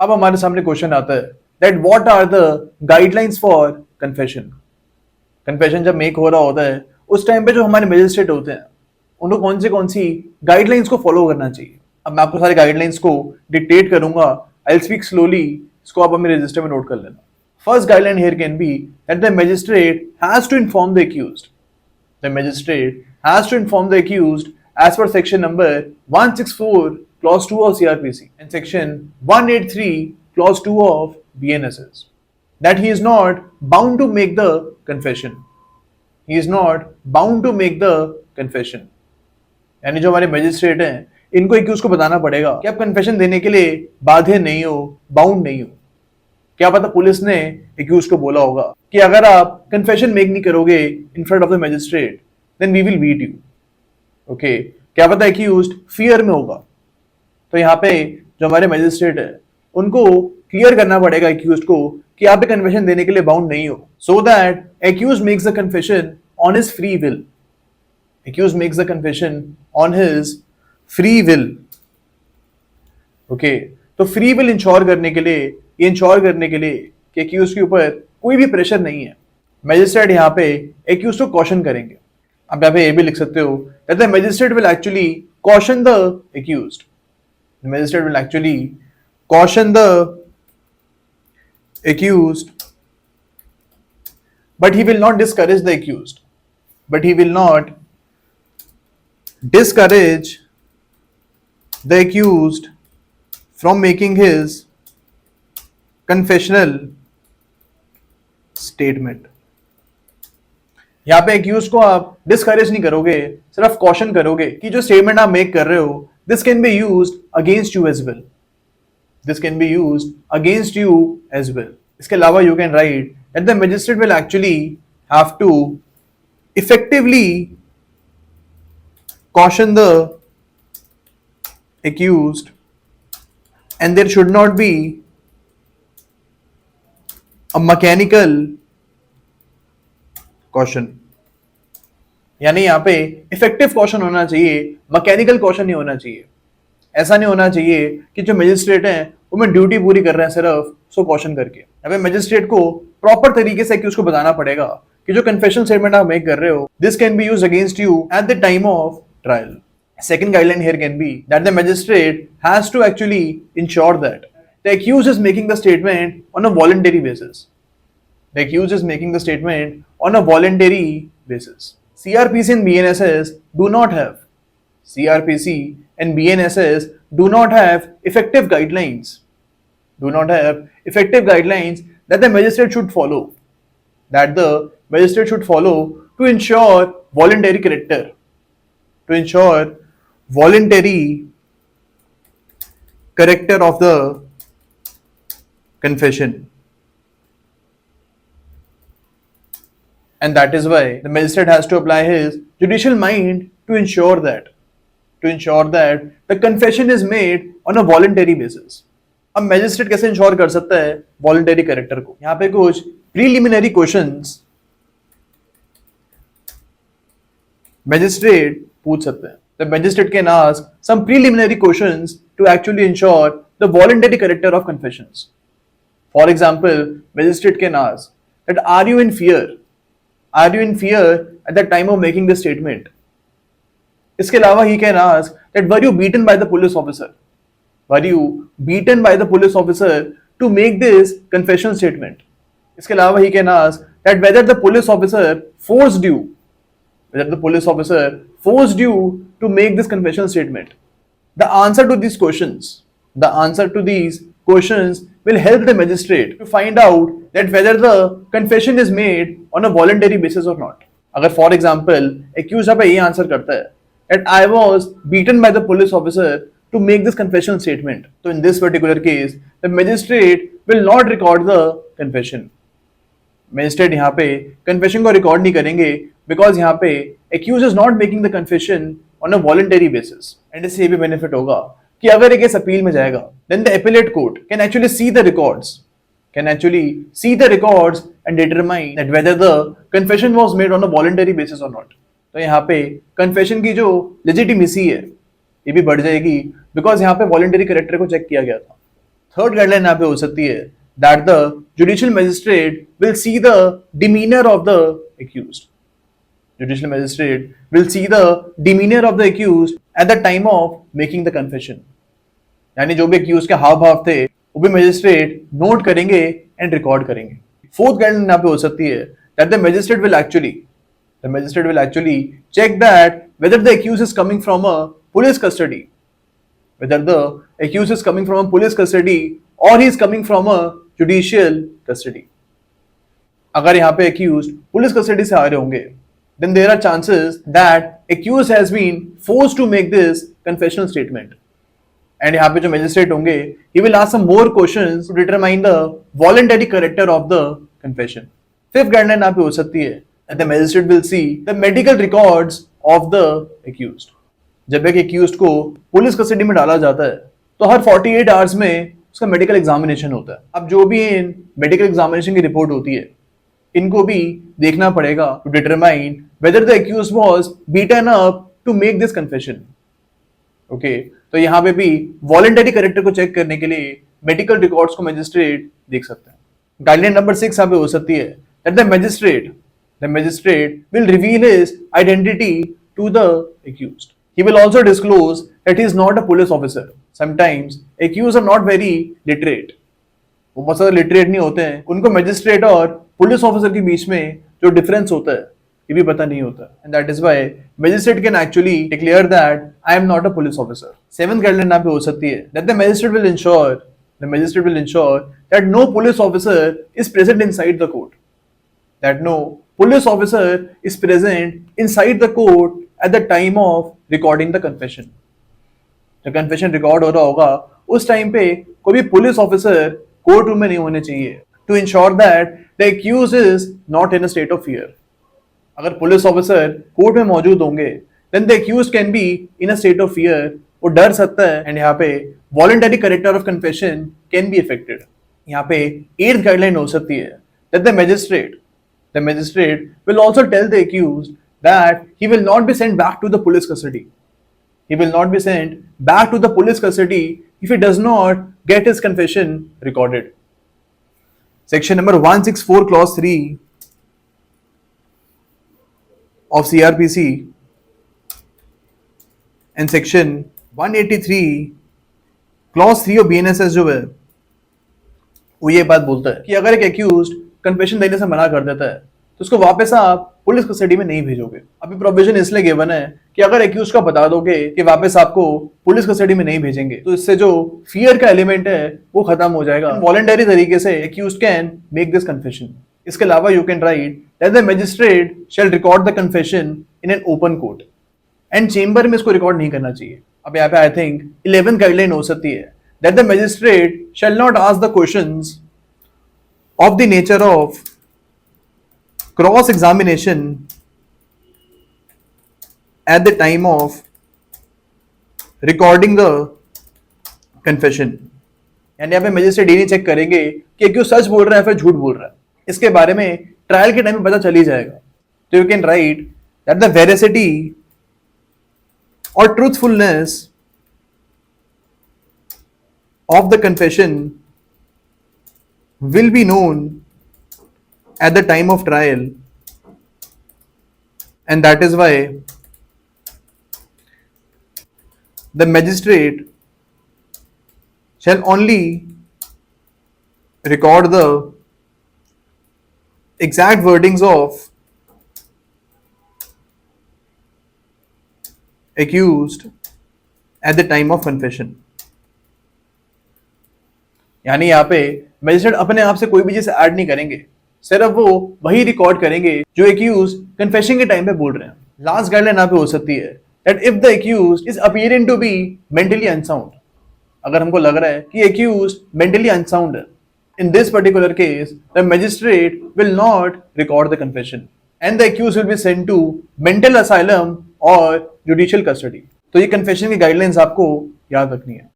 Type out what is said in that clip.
अब हमारे सामने क्वेश्चन आता है that what are the guidelines for confession. Confession जब मेक हो रहा होता है उस टाइम पे जो हमारे मजिस्ट्रेट होते हैं उनको कौन सी गाइडलाइंस को फॉलो करना चाहिए। अब मैं आपको सारे गाइडलाइंस को डिक्टेट करूंगा। आई विल स्पीक स्लोली, इसको आप अपने रजिस्टर में नोट कर लेना। First guideline here can be that the magistrate has to inform the accused. The magistrate has to inform the accused as per section number 164 clause 2 of CRPC and section 183 clause 2 of BNSS that he is not bound to make the confession. He is not bound to make the confession. यानी जो हमारे magistrate हैं इनको accused को बताना पड़ेगा कि आप कन्फेशन देने के लिए बाध्य नहीं हो, बाउंड नहीं हो। क्या पता पुलिस ने एक्यूज को बोला होगा कि अगर आप कन्फेशन मेक नहीं करोगे in front of the magistrate then we will beat you. Okay, क्या पता एक्यूज्ड फियर में होगा। तो यहाँ पे जो हमारे मजिस्ट्रेट है उनको क्लियर करना पड़ेगा एक्यूज्ड को कि आप कन्फेशन देने के लिए बाउंड नहीं हो, so that accused makes the confession on his free will. Accused makes the confession on his free will. Okay, तो फ्री विल इंश्योर करने के लिए कि एक्यूज के ऊपर कोई भी प्रेशर नहीं है, मजिस्ट्रेट यहाँ पे एक्यूज को कॉशन करेंगे। आप यहाँ पे ये भी लिख सकते हो that the magistrate will actually caution the accused. The magistrate will actually caution the accused but he will not discourage the accused. But he will not discourage the accused from making his confessional statement। यहां पे accused को आप discourage नहीं करोगे, सिर्फ caution करोगे कि जो स्टेटमेंट आप मेक कर रहे हो this can be used against you as well. This can be used against you as well. इसके अलावा you can write that the magistrate will actually have to effectively caution the accused and there should not be a mechanical caution। यानी यहाँ पे effective caution होना चाहिए, mechanical caution नहीं होना चाहिए। ऐसा नहीं होना चाहिए कि जो मजिस्ट्रेट हैं वो मैं ड्यूटी पूरी कर रहे हैं सिर्फ सो कॉशन करके। यहाँ पे मजिस्ट्रेट को प्रॉपर तरीके से उसको बताना पड़ेगा कि जो कन्फेशन स्टेटमेंट आप मेक कर रहे हो this can be used against you at the time of trial। Second guideline here can be that the magistrate has to actually ensure that the accused is making the statement on a voluntary basis. The accused is making the statement on a voluntary basis. CRPC and BNSS do not have CRPC and BNSS do not have effective guidelines. Do not have effective guidelines that the magistrate should follow. That the magistrate should follow to ensure voluntary character. To ensure voluntary character of the confession. And that is why the magistrate has to apply his judicial mind to ensure that the confession is made on a voluntary basis. अब magistrate कैसे ensure कर सकता है voluntary character को? यहाँ पे कुछ preliminary questions magistrate पूछ सकते हैं। The magistrate can ask some preliminary questions to actually ensure the voluntary character of confessions. For example, magistrate can ask that are you in fear? Are you in fear at the time of making the statement? इसके अलावा he can ask that were you beaten by the police officer? Were you beaten by the police officer to make this confession statement? इसके अलावा he can ask that whether the police officer forced you to make this confession statement. The answer to these questions will help the magistrate to find out that whether the confession is made on a voluntary basis or not. अगर for example accused यहाँ पे ये answer करता है that I was beaten by the police officer to make this confession statement, so in this particular case the magistrate will not record the confession. Magistrate यहाँ पे confession को record नहीं करेंगे बिकॉज यहाँ पे accused is not making the confession on a voluntary basis. And इससे ये भी बेनिफिट होगा कि अगर एक केस अपील में जाएगा then the appellate court can actually see the records and determine that whether the confession was made on a voluntary basis और नॉट। तो यहाँ पे कन्फेशन की जो लेजिटिमेसी है ये भी बढ़ जाएगी बिकॉज यहाँ पे वॉलंटरी कैरेक्टर को चेक किया गया था। थर्ड गाइडलाइन यहाँ पे हो सकती है that the judicial magistrate will see the demeanour of the accused. Judicial magistrate will see the demeanor of the accused at the time of making the confession. यानी जो भी एक्यूज के हाव भाव थे वो भी मजिस्ट्रेट नोट करेंगे एंड रिकॉर्ड करेंगे. फोर्थ गाइडलाइन यहाँ पे हो सकती है that the magistrate will actually check that whether the accused is coming from a police custody, whether the accused is coming from a police custody or he is coming from a judicial custody. अगर यहाँ पे accused police custody से आ रहे होंगे then there are chances that accused has been forced to make this confessional statement. And यहाँ पे जो magistrate होंगे he will ask some more questions to determine the voluntary character of the confession. Fifth guideline यहाँ पे हो सकती है that the magistrate will see the medical records of the accused. जब एक एक्यूज्ड को पुलिस कस्टडी में डाला जाता है तो हर 48 आवर्स में उसका मेडिकल एग्जामिनेशन होता है. अब जो भी इन मेडिकल एग्जामिनेशन की रिपोर्ट होती है इनको भी देखना पड़ेगा to determine whether the accused was beaten up to make this confession. Okay, तो यहाँ पे भी वॉलंटरी कैरेक्टर को चेक करने के लिए मेडिकल रिकॉर्ड्स को मजिस्ट्रेट देख सकते हैं. गाइडलाइन नंबर 6 यहाँ पे हो सकती है that the magistrate will reveal his identity to the accused. He will also disclose that he is not a police officer. Sometimes accused are not very literate. वो बहुत ज़्यादा लिटरेट नहीं होते हैं, उनको मजिस्ट्रेट और पुलिस ऑफिसर के बीच में जो डिफरेंस होता है ये भी पता नहीं होता. And that is why magistrate can actually declare that I am not a police officer. Seventh guideline यहाँ पे हो सकती है that the magistrate will ensure that no police officer is present inside the court. That no police officer is present inside the court at the time of recording the confession. जब confession record हो रहा होगा उस time पे कोई भी police officer court room में नहीं होने चाहिए to ensure that the accused is not in a state of fear. अगर पुलिस ऑफिसर कोर्ट में मौजूद होंगे then the accused can be in a state of fear. वो डर सकता है एंड यहाँ पे voluntary character of confession can be affected. यहाँ पे 8th गाइडलाइन हो सकती है that the magistrate will also tell the accused that he will not be sent back to the police custody. He will not be sent back to the police custody if he does not get his confession recorded. Section number 164 clause 3 of CRPC and section 183 clause 3 of BNSS जो है वो ये बात बोलता है कि अगर एक एक्यूज्ड कन्फेशन देने से मना कर देता है तो उसको वापस आप पुलिस कस्टडी में नहीं भेजोगे. अभी प्रोविजन इसलिए गिवन है कि अगर एक्यूज का बता दोगे कि वापस आपको पुलिस कस्टडी में नहीं भेजेंगे तो इससे जो फियर का एलिमेंट है वो खत्म हो जाएगा. वॉलंटरी तरीके से accused can make this confession. इसके अलावा you can write that the magistrate shall record the confession in an open court and chamber में इसको रिकॉर्ड नहीं करना चाहिए. अब यहाँ पे आई थिंक 11th गाइडलाइन हो सकती है that the magistrate shall not ask the questions of the nature of cross examination at the time of recording the confession. यानी यहाँ पे मजिस्ट्रेट ये नहीं चेक करेंगे कि क्यों सच बोल रहा है फिर झूठ बोल रहा है. इसके बारे में ट्रायल के टाइम में पता चल ही जाएगा. तो you can write that the veracity और truthfulness of the confession will be known at the time of trial, and that is why the magistrate shall only record the exact wordings of accused at the time of confession. यानी यहाँ पे magistrate अपने आप से कोई भी चीज add नहीं करेंगे, सिर्फ वो वही रिकॉर्ड करेंगे जो एक्यूज कन्फेशन के टाइम पे बोल रहे हैं. लास्ट गाइडलाइन यहाँ पे हो सकती है that if the accused is appearing to be mentally unsound. अगर हमको लग रहा है कि एक्यूज्ड मेंटली अनसाउंड है, in this particular case the magistrate will not record the confession and the accused will be sent to mental asylum और judicial custody. तो ये कन्फेशन की गाइडलाइंस आपको याद रखनी है.